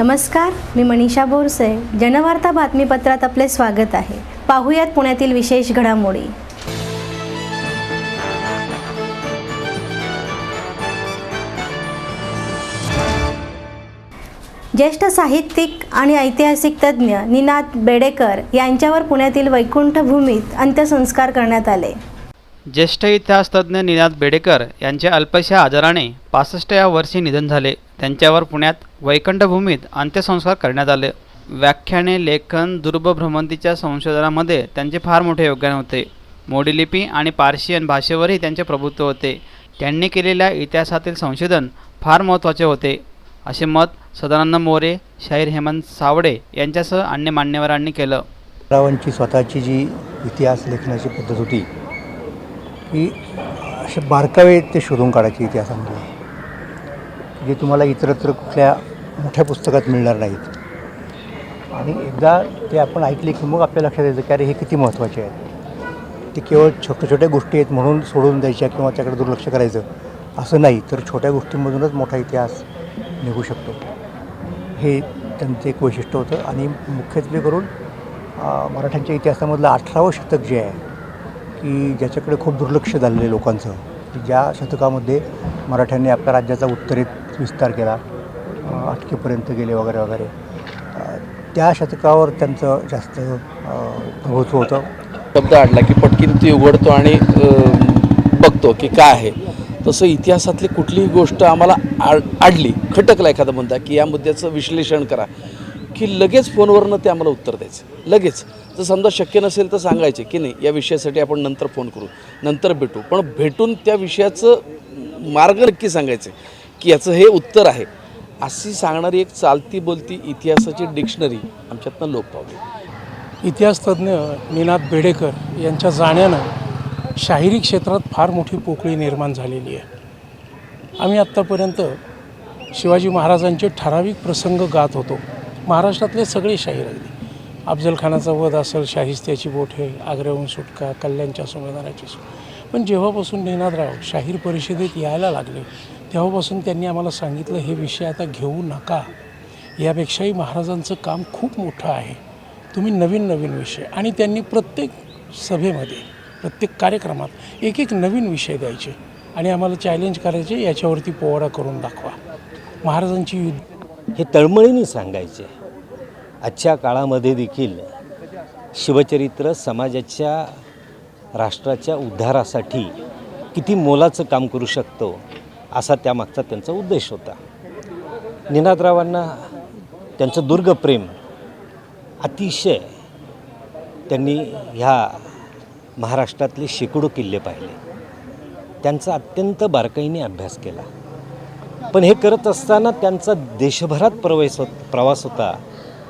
नमस्कार, मी मनीषा बोरसे. जनवार्ता बातमीपत्रात आपले स्वागत आहे. पाहुयात पुण्यातील विशेष घडामोडी. ज्येष्ठ साहित्यिक आणि ऐतिहासिक तज्ज्ञ निनाद बेडेकर यांच्यावर पुण्यातील वैकुंठ भूमीत अंत्यसंस्कार करण्यात आले. ज्येष्ठ इतिहासतज्ञ निनाद बेडेकर यांचे अल्पशा आजाराने 65व्या वर्षी निधन झाले. त्यांच्यावर पुण्यात वैकुंठ भूमीत अंत्यसंस्कार करण्यात आले. व्याख्याने, लेखन, दुर्भ्रमंतीच्या संशोधनामध्ये त्यांचे फार मोठे योगदान होते. मोडी लिपी आणि पार्शियन भाषेवरही त्यांचे प्रभुत्व होते. त्यांनी केलेल्या इतिहासातील संशोधन फार महत्त्वाचे होते, असे मत सदानंद मोरे, शाहीर हेमंत सावडे यांच्यासह अन्य मान्यवरांनी केलं. रावांची स्वतःची जी इतिहास लेखनाची पद्धत होती की असे बारकावे ते शोधून काढायचे इतिहासामध्ये, जे तुम्हाला इतरत्र कुठल्या मोठ्या पुस्तकात मिळणार नाहीत. आणि एकदा ते आपण ऐकले की मग आपल्या लक्षात यायचं की अरे हे किती महत्त्वाचे आहेत. ते केवळ छोट्या छोट्या गोष्टी आहेत म्हणून सोडून द्यायच्या किंवा त्याकडे दुर्लक्ष करायचं असं नाही, तर छोट्या गोष्टींमधूनच मोठा इतिहास निघू शकतो. हे त्यांचं एक वैशिष्ट्य होतं. आणि मुख्यत्वे करून मराठ्यांच्या इतिहासामधलं 18वं शतक जे आहे की ज्याच्याकडे खूप दुर्लक्ष झालेलं आहे लोकांचं, ज्या शतकामध्ये मराठ्यांनी आपल्या राज्याचा उत्तरेत विस्तार केला, अटकेपर्यंत गेले वगैरे वगैरे, त्या शतकावर त्यांचं जास्त प्रभुत्व होतं. शब्द आडला की पटकीन ती उघडतो आणि बघतो की काय आहे. तसं इतिहासातली कुठलीही गोष्ट आम्हाला आडली, खटकला एखादा मुद्दा की या मुद्द्याचं विश्लेषण करा, की लगेच फोनवरनं ते आम्हाला उत्तर द्यायचं. लगेच जर समजा शक्य नसेल तर सांगायचे की नाही या विषयासाठी आपण नंतर फोन करू, नंतर भेटू, पण भेटून त्या विषयाचं मार्ग नक्की सांगायचे की याचं हे उत्तर आहे. अशी सांगणारी एक चालती बोलती इतिहासाची डिक्शनरी आमच्यातनं लोप पावली. इतिहासतज्ञ निनाद बेडेकर यांच्या जाण्यानं शाहिरी क्षेत्रात फार मोठी पोकळी निर्माण झालेली आहे. आम्ही आत्तापर्यंत शिवाजी महाराजांचे ठराविक प्रसंग गात होतो. महाराष्ट्रातले सगळे शाहीर, अगदी अफजलखानाचा वध असेल, शाहिस्त्याची बोठे, आग्र्याहून सुटका, कल्याणच्या संविधानाची पण जेव्हापासून निनादराव शाहीर परिषदेत यायला लागले तेव्हापासून त्यांनी आम्हाला सांगितलं हे विषय आता घेऊ नका, यापेक्षाही महाराजांचं काम खूप मोठं आहे, तुम्ही नवीन नवीन विषय. आणि त्यांनी प्रत्येक सभेमध्ये, प्रत्येक कार्यक्रमात एक एक नवीन विषय द्यायचे आणि आम्हाला चॅलेंज करायचे, याच्यावरती पोवाडा करून दाखवा. महाराजांची युद्ध हे तळमळीने सांगायचे. आजच्या काळामध्ये देखील शिवचरित्र समाजाच्या, राष्ट्राच्या उद्धारासाठी किती मोलाचं काम करू शकतो असा त्यामागचा त्यांचा उद्देश होता. निनादरावांना त्यांचं दुर्गप्रेम अतिशय, त्यांनी ह्या महाराष्ट्रातले शेकडो किल्ले पाहिले, त्यांचा अत्यंत बारकाईने अभ्यास केला. पण हे करत असताना त्यांचा देशभरात प्रवास होता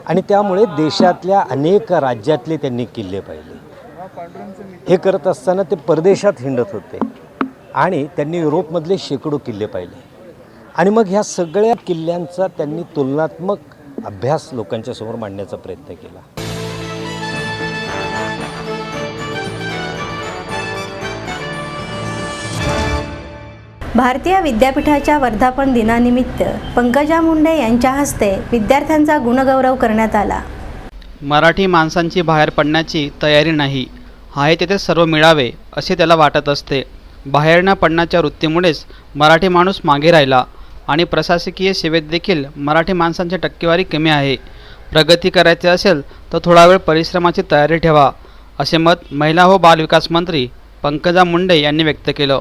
आणि त्यामुळे देशातल्या अनेक राज्यातले त्यांनी किल्ले पाहिले. हे करत असताना ते परदेशात हिंडत होते आणि त्यांनी युरोपमधले शेकडो किल्ले पाहिले. आणि मग ह्या सगळ्या किल्ल्यांचा त्यांनी तुलनात्मक अभ्यास लोकांच्या समोर मांडण्याचा प्रयत्न केला. भारतीय विद्यापीठाच्या वर्धापन दिनानिमित्त पंकजा मुंडे यांच्या हस्ते विद्यार्थ्यांचा गुणगौरव करण्यात आला. मराठी माणसांची बाहेर पडण्याची तयारी नाही, आहे तेथे सर्व मिळावे असे त्याला वाटत असते. बाहेर न पडण्याच्या वृत्तीमुळेच मराठी माणूस मागे राहिला आणि प्रशासकीय सेवेत देखील मराठी माणसांची टक्केवारी कमी आहे. प्रगती करायची असेल तर थोडा वेळ परिश्रमाची तयारी ठेवा, असे मत महिला व बालविकास मंत्री पंकजा मुंडे यांनी व्यक्त केलं.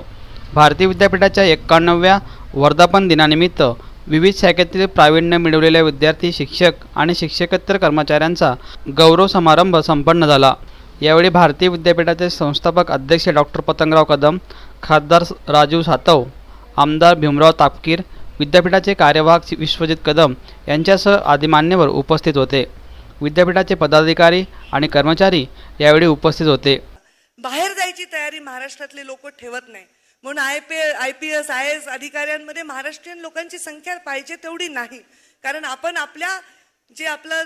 भारतीय विद्यापीठाच्या 91व्या वर्धापन दिनानिमित्त विविध शाखेतील प्रावीण्य मिळवलेल्या विद्यार्थी, शिक्षक आणि शिक्षकेतर कर्मचाऱ्यांचा गौरव समारंभ संपन्न झाला. यावेळी भारतीय विद्यापीठाचे संस्थापक अध्यक्ष डॉक्टर पतंगराव कदम, खासदार राजीव सातव, आमदार भीमराव तापकीर, विद्यापीठाचे कार्यवाहक विश्वजित कदम यांच्यासह आदी मान्यवर उपस्थित होते. विद्यापीठाचे पदाधिकारी आणि कर्मचारी यावेळी उपस्थित होते. बाहेर जायची तयारी महाराष्ट्रातले लोक ठेवत नाही, म्हणून IPS IAS अधिकाऱ्यांमध्ये महाराष्ट्रीयन लोकांची संख्या पाहिजे तेवढी नाही. कारण आपण आपला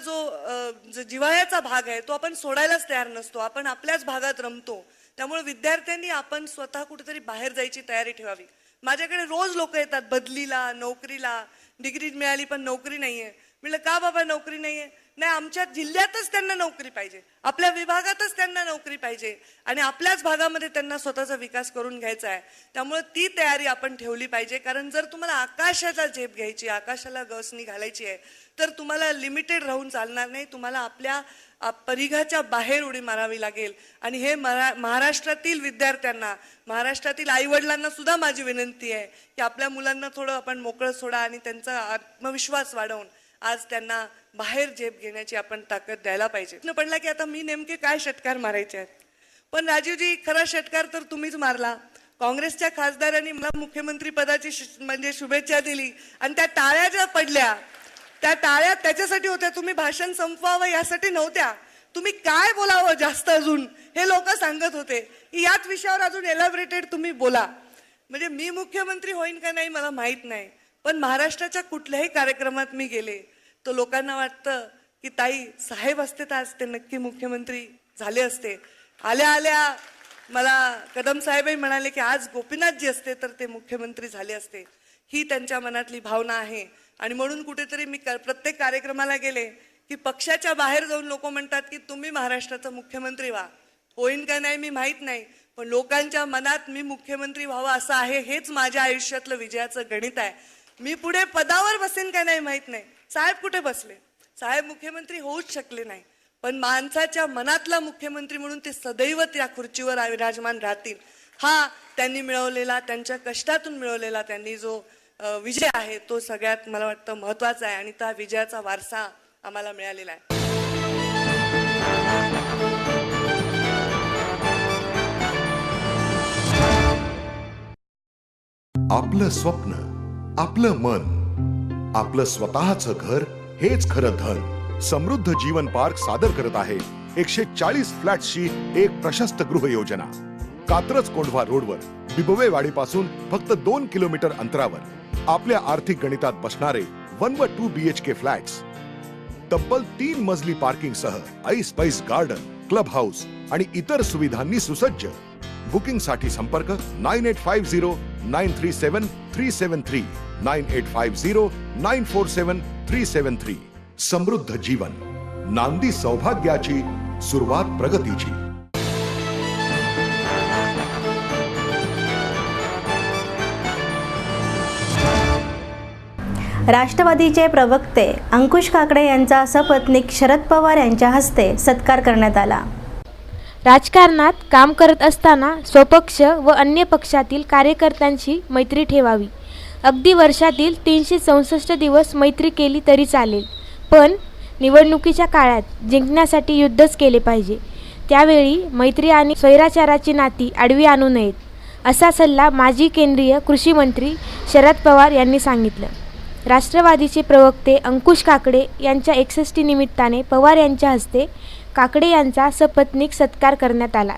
जो जिव्हाळ्याचा भाग आहे तो आपण सोडायलाच तयार नसतो, आपण आपल्याच भागात रमतो. त्यामुळे विद्यार्थ्यांनी आपण स्वतः कुठेतरी बाहेर जायची तयारी ठेवावी. माझ्याकडे रोज लोक येतात बदलीला, नोकरीला, डिग्री मिळाली पण नोकरी नाहीये, म्हटलं का बाबा नोकरी नाहीये? नाही, आमच्या जिल्ह्यातच त्यांना नोकरी पाहिजे, आपल्या विभागातच त्यांना नोकरी पाहिजे आणि आपल्याच भागामध्ये त्यांना स्वतःचा विकास करून घ्यायचा आहे. त्यामुळे ती तयारी आपण ठेवली पाहिजे. कारण जर तुम्हाला आकाशाला झेप घ्यायची, आकाशाला गवसणी घालायची आहे, तर तुम्हाला लिमिटेड राहून चालणार नाही. तुम्हाला आपल्या परिघाच्या बाहेर उडी मारावी लागेल. आणि हे महाराष्ट्रातील विद्यार्थ्यांना, महाराष्ट्रातील आईवडिलांना सुद्धा माझी विनंती आहे की आपल्या मुलांना थोडं आपण मोकळं सोडा आणि त्यांचा आत्मविश्वास वाढवून आज त्यांना बाहेर झेप घेण्याची आपण ताकद द्यायला पाहिजे. प्रश्न पडला की आता मी नेमके काय षटकार मारायचे आहेत. पण राजीवजी, खरा षटकार तर तुम्हीच मारला. काँग्रेसच्या खासदारांनी मला मुख्यमंत्री पदाची म्हणजे शुभेच्छा दिली आणि त्या टाळ्या ज्या पडल्या, त्या टाळ्या त्याच्यासाठी होत्या, तुम्ही भाषण संपवावं यासाठी नव्हत्या. तुम्ही काय बोलावं जास्त अजून हे लोक सांगत होते. याच विषयावर अजून एलॅबरेटेड तुम्ही बोला. म्हणजे मी मुख्यमंत्री होईन का नाही मला माहित नाही, पण महाराष्ट्राच्या कुठल्याही कार्यक्रमात मी गेले तर लोकांना वाटतं की ताई साहेब असते तर आज ते नक्की मुख्यमंत्री झाले असते. आल्या आल्या मला कदम साहेबही म्हणाले की आज गोपीनाथजी असते तर ते मुख्यमंत्री झाले असते. ही त्यांच्या मनातली भावना आहे. आणि म्हणून कुठेतरी मी प्रत्येक कार्यक्रमाला गेले की पक्षाच्या बाहेर जाऊन लोक म्हणतात की तुम्ही महाराष्ट्राचा मुख्यमंत्री व्हा. होईन का नाही मी माहीत नाही, पण लोकांच्या मनात मी मुख्यमंत्री व्हावं असं आहे. हेच माझ्या आयुष्यातलं विजयाचं गणित आहे. मी पुढे पदावर बसेन का नाही माहीत नाही. साहेब कुठे बसले, साहेब मुख्यमंत्री होऊच शकले नाही, पण माणसाच्या मनातला मुख्यमंत्री म्हणून ते सदैव त्या खुर्चीवर विराजमान राहतील. हा त्यांनी मिळवलेला, त्यांच्या कष्टातून मिळवलेला त्यांनी जो विजय आहे तो सगळ्यात मला वाटतं महत्त्वाचा आहे आणि त्या विजयाचा वारसा आम्हाला मिळालेला आहे. आपलं स्वप्न, आपलं मन, आपलं स्वतःचं घर हेच खरं धन. समृद्ध जीवन पार्क सादर करत आहे 140 फ्लॅट्सची एक प्रशस्त गृह योजना. कात्रज कोंढवा रोडवर बिबवेवाडीपासून फक्त 2 किलोमीटर अंतरावर आपल्या आर्थिक गणितात बसणारे 1 व 2 BHK फ्लॅट्स. तब्बल 3 मजली पार्किंग सह ऐस पैस गार्डन, क्लब हाऊस आणि इतर सुविधांनी सुसज्ज. बुकिंग साठी संपर्क 9850937373 9850947373. समृद्ध जीवन, नांदी सौभाग्याची, सुरुवात प्रगतीची. राष्ट्रवादीचे प्रवक्ते अंकुश काकडे यांचा सपत्नीक शरद पवार यांच्या हस्ते सत्कार करण्यात आला. राजकारणात काम करत असताना स्वपक्ष व अन्य पक्षातील कार्यकर्त्यांशी मैत्री ठेवावी. अगदी वर्षातील 364 दिवस मैत्री केली तरी चालेल, पण निवडणुकीच्या काळात जिंकण्यासाठी युद्धच केले पाहिजे. त्यावेळी मैत्री आणि स्वैराचाराची नाती आडवी आणू नयेत, असा सल्ला माजी केंद्रीय कृषी मंत्री शरद पवार यांनी सांगितलं. राष्ट्रवादीचे प्रवक्ते अंकुश काकडे यांच्या 61 निमित्ताने पवार यांच्या हस्ते काकडे यांचा सपत्नीक सत्कार करण्यात आला.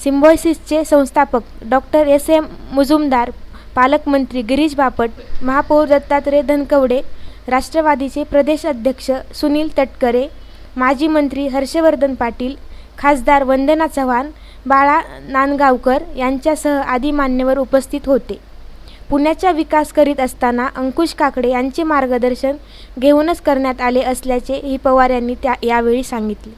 सिम्बॉयसिसचे संस्थापक डॉक्टर SM मुजुमदार, पालकमंत्री गिरीश बापट, महापौर दत्तात्रय धनकवडे, राष्ट्रवादीचे प्रदेश अध्यक्ष सुनील तटकरे, माजी मंत्री हर्षवर्धन पाटील, खासदार वंदना चव्हाण, बाळा नांदगावकर यांच्यासह आदी मान्यवर उपस्थित होते. पुण्याचा विकास करीत असताना अंकुश काकडे यांचे मार्गदर्शन घेऊनच करण्यात आले असल्याचे ही पवार यांनी यावेळी सांगितले.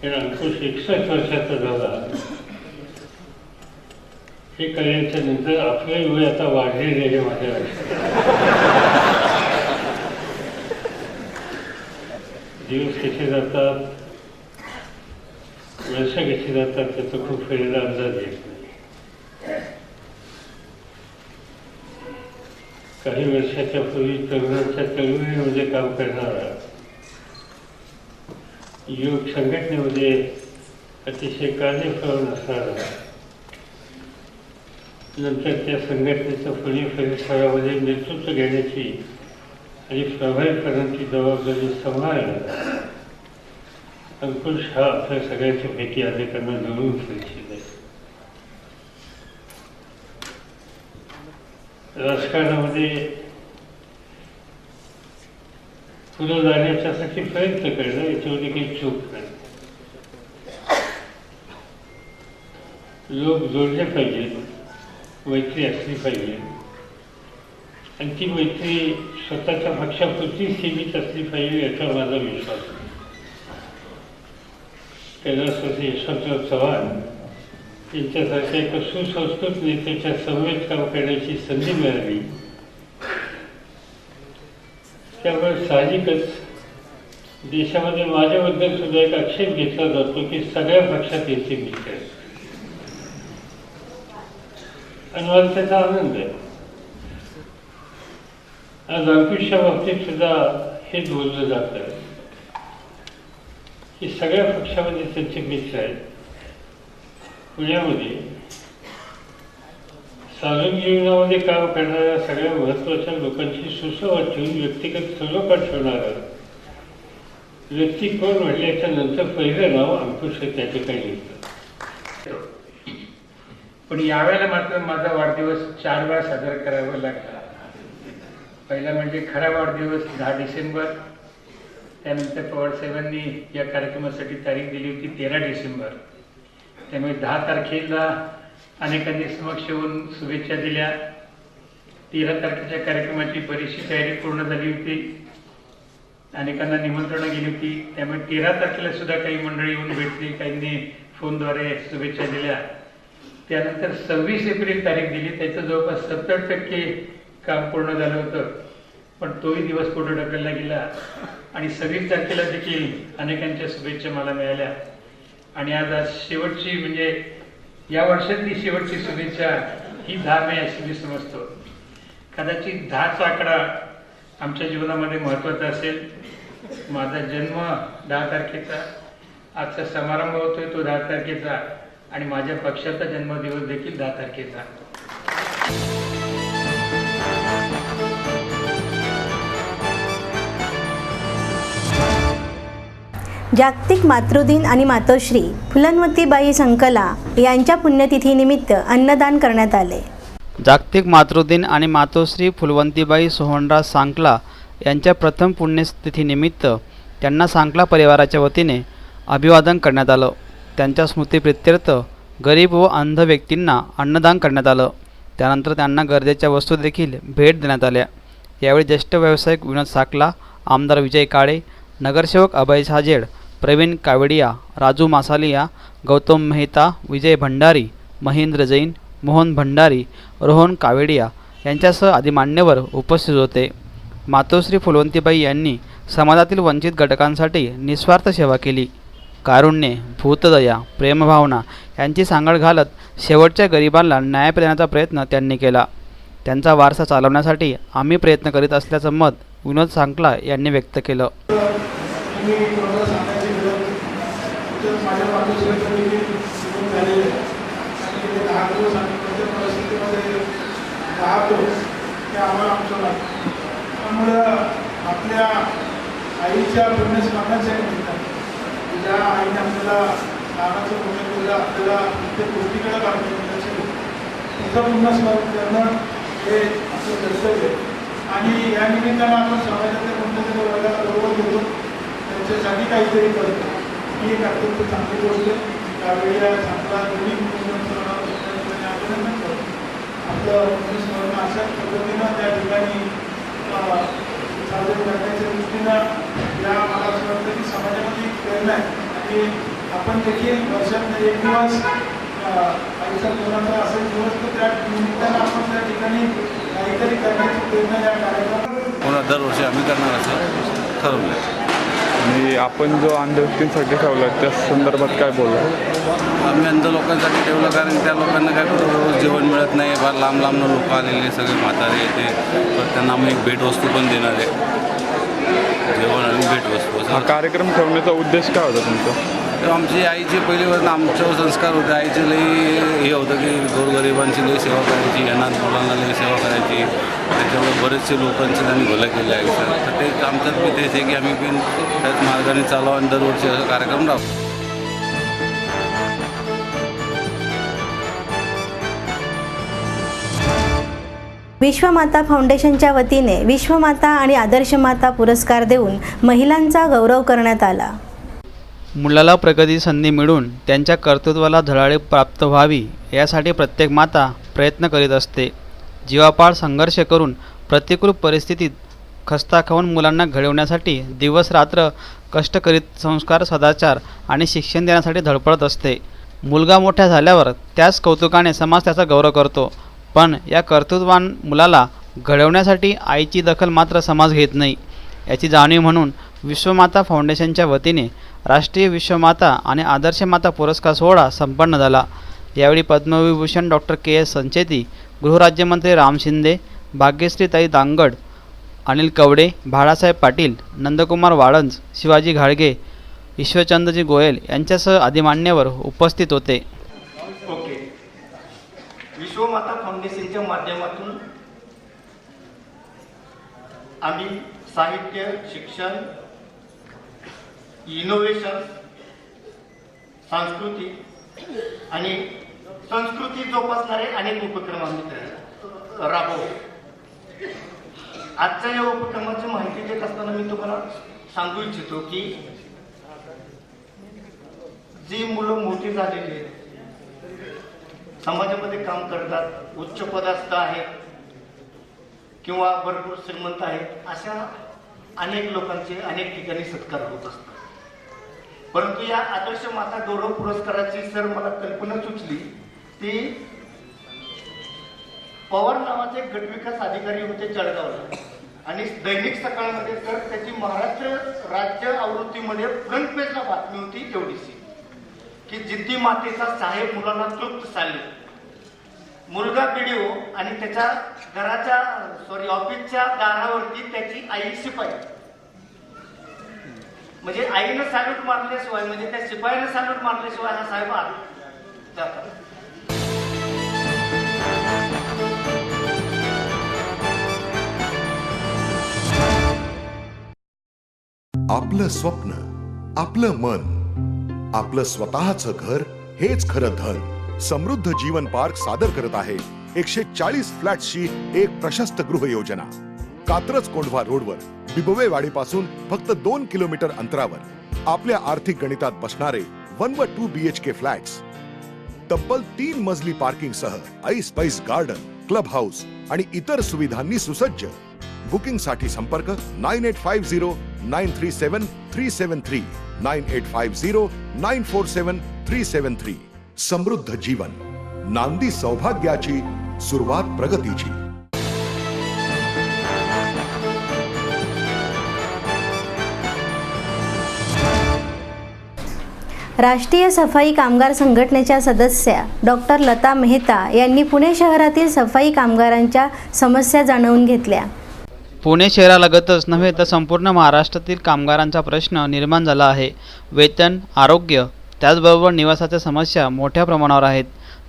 अंकुश 61 वर्षाचा झाला हे कळल्याच्या नंतर आपले वय आता वाढलेले हे माझ्या दिवस कसे जातात, वर्ष कशी जातात त्याचा खूप वेळेला अंदाज येत नाही. काही वर्षाच्या पूर्वी तरुणांच्या चळवळीमध्ये काम करणारा, युवक संघटनेमध्ये अतिशय कार्यप्रवण असणारा, नंतर त्या संघटनेचं पुणे परिसरामध्ये नेतृत्व घेण्याची आणि प्रभावीपणाची जबाबदारी सांभाळण्याचा अंकुश हा आपल्या सगळ्यांच्या पैकी अनेकांना जवळून सुरक्षित आहे. राजकारणामध्ये पुढे जाण्याच्यासाठी प्रयत्न करणं याच्यामध्ये काही चूक नाही. लोक जोडले पाहिजेत, मैत्री असली पाहिजे, आणि ती मैत्री स्वतःच्या पक्षापुरती सीमित असली पाहिजे याचा माझा विश्वास आहे. कैलासवासी यशवंतराव चव्हाण यांच्यासारख्या एका सुसंस्कृत नेत्याच्या समवेत काम करण्याची संधी मिळाली. त्यामुळे साहजिकच देशामध्ये माझ्याबद्दल सुद्धा एक आक्षेप घेतला जातो की सगळ्या पक्षात यांचे मित्र आहेत, आणि मला त्याचा आनंद आहे. आज अंकुशच्या बाबतीत सुद्धा हेच बोललं जातं की सगळ्या पक्षामध्ये त्यांचे मित्र आहेत. पुण्यामध्ये सार्वजनिक जीवनामध्ये काम करणाऱ्या सगळ्या महत्त्वाच्या लोकांची सुसंवाद ठेवून व्यक्तिगत सलोखा ठेवणारं व्यक्ती कोण म्हटल्याच्या नंतर पहिलं नाव अंकुश हे त्या ठिकाणी येतं. पण यावेळेला मात्र माझा वाढदिवस 4 वेळा साजरा करावा लागला. पहिला म्हणजे खरा वाढदिवस 10 डिसेंबर, त्यानंतर पवारसाहेबांनी या कार्यक्रमासाठी तारीख दिली होती 13 डिसेंबर. त्यामुळे 10 तारखेला अनेकांनी समक्ष येऊन शुभेच्छा दिल्या. 13 तारखेच्या कार्यक्रमाची बरीचशी तयारी पूर्ण झाली होती, अनेकांना निमंत्रणं गेली होती. त्यामुळे 13 तारखेला सुद्धा काही मंडळी येऊन भेटली, काहींनी फोनद्वारे शुभेच्छा दिल्या. त्यानंतर 26 एप्रिल तारीख दिली, त्याचं जवळपास 70% काम पूर्ण झालं होतं, पण तोही दिवस पुढे ढकलला गेला. आणि 26 तारखेला देखील अनेकांच्या शुभेच्छा मला मिळाल्या. आणि आज शेवटची म्हणजे या वर्षातली शेवटची शुभेच्छा ही 10 मे अशी मी समजतो. कदाचित 10चा आकडा आमच्या जीवनामध्ये महत्त्वाचा असेल. माझा जन्म 10 तारखेचा, आजचा समारंभ होतोय तो 10 तारखेचा, आणि माझ्या पक्षाचा जन्मदिवस देखील 10 तारखेचा. जागतिक मातृदिन आणि मातोश्री फुलनवतीबाई संकला यांच्या पुण्यतिथीनिमित्त अन्नदान करण्यात आले. जागतिक मातृदिन आणि मातोश्री फुलवंतीबाई सोहनराज सांकला यांच्या प्रथम पुण्यतिथीनिमित्त त्यांना सांकला परिवाराच्या वतीने अभिवादन करण्यात आलं. त्यांच्या स्मृतिप्रित्यर्थ गरीब व अंध व्यक्तींना अन्नदान करण्यात आलं. त्यानंतर त्यांना गरजेच्या वस्तू देखील भेट देण्यात आल्या. यावेळी ज्येष्ठ व्यावसायिक विनोद सांकला, आमदार विजय काळे, नगरसेवक अभय साजेड, प्रवीण कावडिया, राजू मासालिया, गौतम मेहता, विजय भंडारी, महेंद्र जैन, मोहन भंडारी, रोहन कावेडिया यांच्यासह आदी मान्यवर उपस्थित होते. मातोश्री फुलवंतीबाई यांनी समाजातील वंचित घटकांसाठी निस्वार्थ सेवा केली. कारुण्य, भूतदया, प्रेमभावना यांची सांगड घालत शेवटच्या गरिबांना न्याय देण्याचा प्रयत्न त्यांनी केला. त्यांचा वारसा चालवण्यासाठी आम्ही प्रयत्न करीत असल्याचं मत विनोद सांकला यांनी व्यक्त केलं. आपल्या आईच्या पुण्यस्मरणाच्या निमित्ताने ज्या आईने आपल्याला लहानाचं पुण्य केलं, आपल्याला प्रत्येक गोष्टीकडे पाठवलं, तिचं पुण्यस्मरण करणं हे आपलं कर्तव्य आहे. आणि या निमित्तानं आपण समाजातल्या कोणत्या वर्गाला बरोबर घेऊन त्यांच्यासाठी काहीतरी करतो, ही एक अत्यंत चांगली गोष्ट आहे. त्यावेळी चांगला दोन्ही पुण्यस्मरणाने अभिनंदन करतो. आपलं पुण्यस्मरण अशा पद्धतीनं त्या ठिकाणी साजरे करण्याच्या दृष्टीनं या मला असं वाटतं की समाजामध्ये प्रेरणा आहे. आणि आपण देखील वर्षात एक दिवस आयुष्यात कोणाचा असेल दिवस, तर त्या निमित्तानं आपण त्या ठिकाणी काहीतरी करण्याची प्रेरणा या कार्यक्रमात दरवर्षी आम्ही करणार असं ठरवलं. आणि आपण जो अंध व्यक्तींसाठी ठेवला त्या संदर्भात काय बोलला? आम्ही अंध लोकांसाठी ठेवलं कारण त्या लोकांना काय रोज जेवण मिळत नाही. फार लांब लांबनं लोक आलेले सगळे म्हातारे येते, तर त्यांना आम्ही एक भेटवस्तू पण देणार आहे, जेवण आणि भेटवस्तू. हा कार्यक्रम ठेवण्याचा उद्देश काय होता तुमचा? तर आमची आईचे पहिलीपासून आमच्यावर संस्कार होते. आईचे लई हे होतं की गोरगरिबांची लई सेवा करायची, अनाथ मुलांना लई सेवा करायची. त्याच्यामुळे बरेचसे लोकांचं त्यांनी भलं केलं आहे आयुष्यात. तर ते आमच्यात बी तेच आहे की आम्ही पण त्याच मार्गाने चालवा आणि दरवर्षी असा कार्यक्रम राहतो. विश्वमाता फाउंडेशनच्या वतीने विश्वमाता आणि आदर्श माता पुरस्कार देऊन महिलांचा गौरव करण्यात आला. मुलाला प्रगती संधी मिळून त्यांच्या कर्तृत्वाला झळाळी प्राप्त व्हावी यासाठी प्रत्येक माता प्रयत्न करीत असते. जीवापाड संघर्ष करून प्रतिकूल परिस्थितीत खस्ता खाऊन मुलांना घडवण्यासाठी दिवस रात्र कष्ट करीत संस्कार, सदाचार आणि शिक्षण देण्यासाठी धडपडत असते. मुलगा मोठ्या झाल्यावर त्याच कौतुकाने समाज त्याचा गौरव करतो, पण या कर्तृत्ववान मुलाला घडवण्यासाठी आईची दखल मात्र समाज घेत नाही. याची जाणीव म्हणून विश्वमाता फाउंडेशनच्या वतीने राष्ट्रीय विश्वमाता आणि आदर्श माता पुरस्कार सोहळा संपन्न झाला. यावेळी पद्मविभूषण डॉक्टर के.एस. संचेती, गृहराज्यमंत्री राम शिंदे, भाग्यश्रीताई दांगड, अनिल कवडे, बाळासाहेब पाटील, नंदकुमार वाळंज, शिवाजी घाडगे, ईश्वरचंद्रजी गोयल यांच्यासह आदी मान्यवर उपस्थित होते. ओके. विश्वमाता फाउंडेशनच्या माध्यमातून आम्ही साहित्य, शिक्षण, इनोव्हेशन, सांस्कृतिक आणि संस्कृती जोपासणारे अनेक उपक्रम आम्ही राबवतो. आजच्या या उपक्रमाची माहिती देत असताना मी तुम्हाला सांगू इच्छितो की जी मुलं मोठी झालेली आहेत, समाजामध्ये काम करतात, उच्च पदस्थ आहेत किंवा भरपूर श्रीमंत आहेत, अशा अनेक लोकांचे अनेक ठिकाणी सत्कार होत असतात. परंतु या आदर्श माता गौरव पुरस्काराची सर मला कल्पना सुचली ती पवार नावाचे गटविकास अधिकारी होते जळगावला, आणि दैनिक सकाळमध्ये तर त्याची महाराष्ट्र राज्य आवृत्तीमध्ये फ्रंट पेजला बातमी होती एवढीशी की जिद्दी मातेचा साहेब मुलांना तृप्त चालले. मुलगा व्हिडिओ आणि त्याच्या घराच्या ऑफिसच्या दारावरती त्याची आई शिपाई, म्हणजे आईनं सॅल्यूट मारल्याशिवाय, म्हणजे त्या शिपाईनं सॅल्यूट मारल्याशिवाय हा साहेब आत जातात. आपलं स्वप्न, आपलं मन, आपलं स्वतःचं घर हेच खरं धन. समृद्ध जीवन पार्क सादर करत आहे 140 फ्लॅट्सची एक प्रशस्त गृह योजना. कात्रज कोंढवा रोडवर बिबवेवाडीपासून फक्त 2 किलोमीटर अंतरावर आपल्या आर्थिक गणितात बसणारे 1 व 2 BHK फ्लॅट्स. तब्बल 3 मजली पार्किंग सह ऐस पैस गार्डन, क्लब हाऊस आणि इतर सुविधांनी सुसज्ज. बुकिंग साठी संपर्क 9850937373 9850947373. समृद्ध जीवन, नांदी सौभाग्याची, सुरुवात प्रगतीची. राष्ट्रीय सफाई कामगार संघटनेच्या सदस्या डॉक्टर लता मेहता यांनी पुणे शहरातील सफाई कामगारांच्या समस्या जाणून घेतल्या. पुणे शहरालगतच नव्हे तर संपूर्ण महाराष्ट्रातील कामगारांचा प्रश्न निर्माण झाला आहे. वेतन, आरोग्य, त्याचबरोबर निवासाच्या समस्या मोठ्या प्रमाणावर आहेत.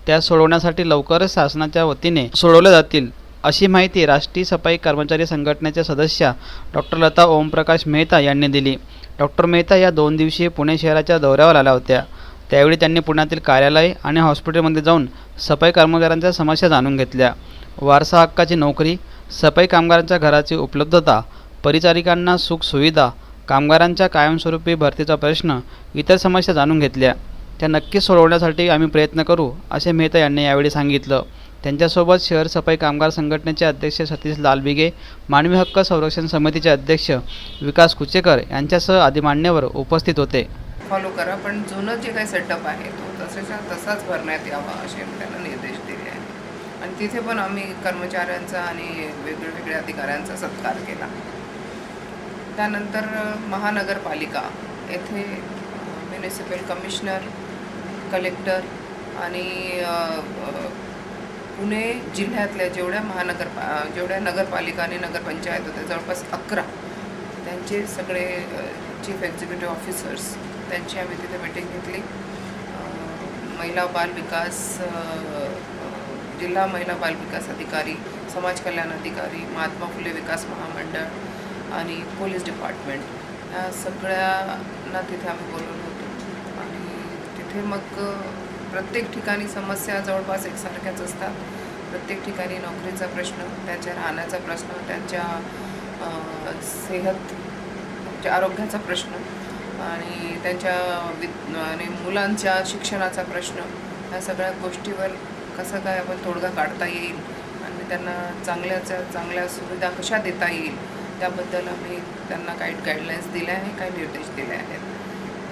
त्या सोडवण्यासाठी लवकरच शासनाच्या वतीने सोडवल्या जातील, अशी माहिती राष्ट्रीय सफाई कर्मचारी संघटनेच्या सदस्या डॉक्टर लता ओमप्रकाश मेहता यांनी दिली. डॉक्टर मेहता या 2 दिवसीय पुणे शहराच्या दौऱ्यावर आल्या होत्या. त्यावेळी त्यांनी पुण्यातील कार्यालय आणि हॉस्पिटलमध्ये जाऊन सफाई कर्मचाऱ्यांच्या समस्या जाणून घेतल्या. वारसा हक्काची नोकरी, सफाई कामगारांच्या घराची उपलब्धता, परिचारिकांना सुखसुविधा, कामगारांच्या कायमस्वरूपी भरतीचा प्रश्न, इतर समस्या जाणून घेतल्या. त्या नक्कीच सोडवण्यासाठी आम्ही प्रयत्न करू, असे मेहता यांनी यावेळी सांगितलं. त्यांच्यासोबत शहर सफाई कामगार संघटनेचे अध्यक्ष सतीश लालबिगे, मानवी हक्क संरक्षण समितीचे अध्यक्ष विकास कुचेकर यांच्यासह आदी मान्यवर उपस्थित होते. फॉलो करा, पण जुनं जे काही सेटअप आहे तो तसाच भरण्यात यावा असे त्यांना निर्देश दिले आहे. आणि तिथे पण आम्ही कर्मचाऱ्यांचा आणि वेगवेगळ्या अधिकाऱ्यांचा सत्कार केला. त्यानंतर महानगरपालिका येथे म्युनिसिपल कमिशनर, कलेक्टर आणि पुणे जिल्ह्यातल्या जेवढ्या नगरपालिका आणि नगरपंचायत होत्या, जवळपास 11, त्यांचे सगळे चीफ एक्झिक्युटिव्ह ऑफिसर्स त्यांची आम्ही तिथे मीटिंग घेतली. महिला बाल विकास, जिल्हा महिला बाल विकास अधिकारी, समाज कल्याण अधिकारी, महात्मा फुले विकास महामंडळ आणि पोलीस डिपार्टमेंट या सगळ्यांना तिथे आम्ही बोलवलं होतो. आणि तिथे मग प्रत्येक ठिकाणी समस्या जवळपास एकसारख्याच असतात. प्रत्येक ठिकाणी नोकरीचा प्रश्न, त्यांच्या राहण्याचा प्रश्न, त्यांच्या आरोग्याचा प्रश्न आणि त्यांच्या आणि मुलांच्या शिक्षणाचा प्रश्न, या सगळ्या गोष्टीवर कसं काय आपण तोडगा काढता येईल आणि आणि त्यांना चांगल्या सुविधा कशा देता येईल त्याबद्दल आम्ही त्यांना काही गाईडलाईन्स दिल्या आहे, काही निर्देश दिले आहेत.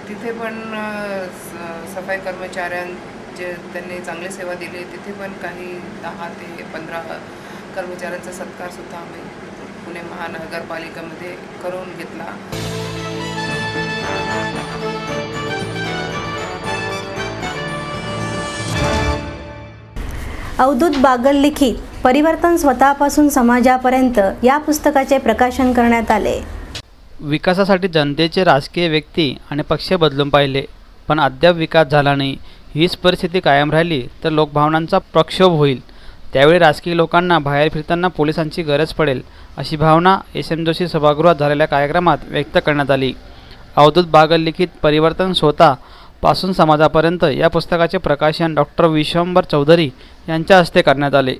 तिथे पण सफाई कर्मचाऱ्यांचे त्यांनी चांगली सेवा दिली. तिथे पण काही 10 ते 15 कर्मचाऱ्यांचा सत्कारसुद्धा आम्ही पुणे महानगरपालिकेमध्ये करून घेतला. अवधूत बागल लिखित परिवर्तन स्वतःपासून समाजापर्यंत या पुस्तकाचे प्रकाशन करण्यात आले. विकासासाठी जनतेचे राजकीय व्यक्ती आणि पक्ष बदलून पाहिले, पण अद्याप विकास झाला नाही. हीच परिस्थिती कायम राहिली तर लोकभावनांचा प्रक्षोभ होईल. त्यावेळी राजकीय लोकांना बाहेर फिरताना पोलिसांची गरज पडेल, अशी भावना SM जोशी सभागृहात झालेल्या कार्यक्रमात व्यक्त करण्यात आली. अवधूत बागल लिखित परिवर्तन स्वतःपासून समाजापर्यंत या पुस्तकाचे प्रकाशन डॉक्टर विश्वंभर चौधरी यांच्या हस्ते करण्यात आले.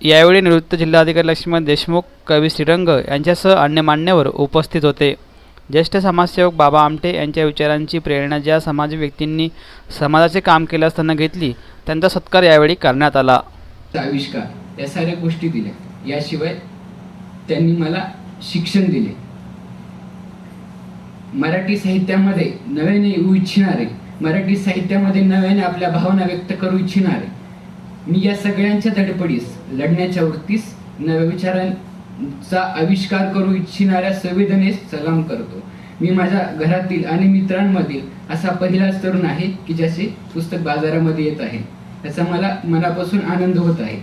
यावेळी निवृत्त जिल्हाधिकारी लक्ष्मण देशमुख, कवी श्रीरंग यांच्यासह अन्य मान्यवर उपस्थित होते. ज्येष्ठ समाजसेवक बाबा आमटे यांच्या विचारांची प्रेरणा ज्या समाज व्यक्तींनी समाजाचे काम केले असताना घेतली, त्यांचा सत्कार यावेळी करण्यात आला. आविष्कार या साऱ्या गोष्टी दिल्या. याशिवाय त्यांनी मला शिक्षण दिले. मराठी साहित्यामध्ये नव्याने येऊ इच्छिणारे, मराठी साहित्यामध्ये नव्याने आपल्या भावना व्यक्त करू इच्छिणारे, मी या सगळ्यांच्या धडपडीस, लढण्याच्या वृत्तीस, नव्या विचारांचा आविष्कार करू इच्छिणाऱ्या संवेदनेस सलाम करतो. मी माझ्या घरातील आणि मित्रांमधील असा पहिलाच तरुण आहे की ज्याचे पुस्तक बाजारामध्ये येत आहे. याचा मला मनापासून आनंद होत आहे.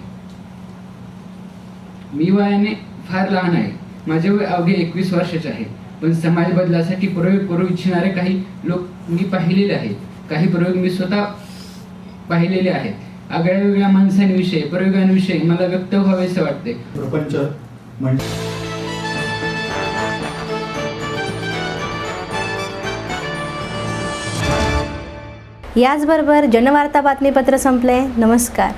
मी वयाने फार लहान आहे. माझे वय अवघे 21 वर्षाचे आहे. पण समाज बदलासाठी प्रयोग करू इच्छिणारे काही लोक मी पाहिलेले आहेत. काही प्रयोग मी स्वतः पाहिलेले आहेत. आगळ्या वेगळ्या माणसांविषयी, प्रयोगांविषयी मला व्यक्त व्हावेसे वाटते. प्रपंच याचबरोबर जनवार्ता बातमीपत्र संपले. नमस्कार.